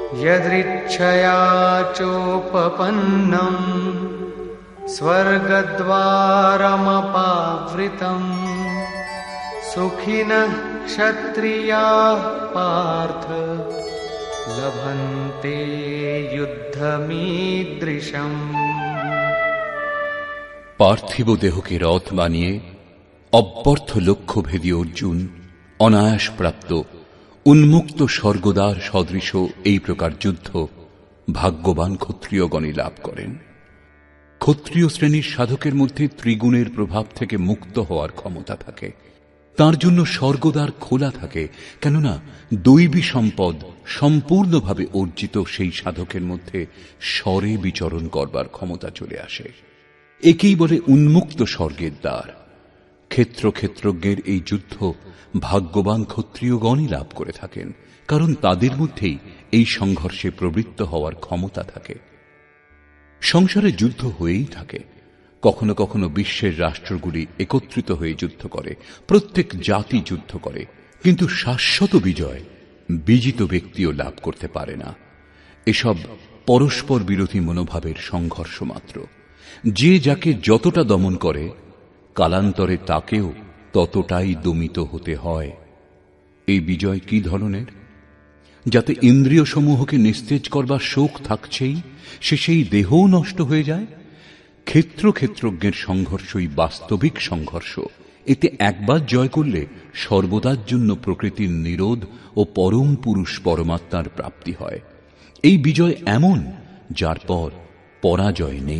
यदृच्छया चोपपन्नं स्वर्गद्वारमपावृतम् सुखिनः क्षत्रियाः पार्थ लभन्ते युद्धमीदृशम्। পার্থিব দেহকে রথ বানিয়ে অব্যর্থ লক্ষ্যভেদী অর্জুন অনায়াস প্রাপ্ত উন্মুক্ত স্বর্গদ্বার সদৃশ এই প্রকার যুদ্ধ ভাগ্যবান ক্ষত্রিয়গণই লাভ করেন। ক্ষত্রিয় শ্রেণীর সাধকের মধ্যে ত্রিগুণের প্রভাব থেকে মুক্ত হওয়ার ক্ষমতা থাকে, তার জন্য স্বর্গদ্বার খোলা থাকে, কেননা দৈবী সম্পদ সম্পূর্ণভাবে অর্জিত সেই সাধকের মধ্যে স্বরে বিচরণ করবার ক্ষমতা চলে আসে। একেই বলে উন্মুক্ত স্বর্গের দ্বার। ক্ষেত্রজ্ঞের এই যুদ্ধ ভাগ্যবান ক্ষত্রিয়গণই লাভ করে থাকেন, কারণ তাদের মধ্যেই এই সংঘর্ষে প্রবৃত্ত হওয়ার ক্ষমতা থাকে। সংসারে যুদ্ধ হয়েই থাকে, কখনো কখনো বিশ্বের রাষ্ট্রগুলি একত্রিত হয়ে যুদ্ধ করে, প্রত্যেক জাতি যুদ্ধ করে, কিন্তু শাশ্বত বিজয় বিজিত ব্যক্তিও লাভ করতে পারে না। এসব পরস্পর বিরোধী মনোভাবের সংঘর্ষ মাত্র। যে যাকে যতটা দমন করে, কালান্তরে তাকেও ততটাই দমিত হতে হয়। এই বিজয় কি ধরনের? যাতে ইন্দ্রিয় সমূহকে নিস্তেজ করবার শোক থাকছেই, সে সেই দেহও নষ্ট হয়ে যায়। ক্ষেত্রজ্ঞের সংঘর্ষই বাস্তবিক সংঘর্ষ। এতে একবার জয় করলে সর্বদার জন্য প্রকৃতির নিরোধ ও পরম পুরুষ পরমাত্মার প্রাপ্তি হয়। এই বিজয় এমন, যার পর পরাজয় নেই।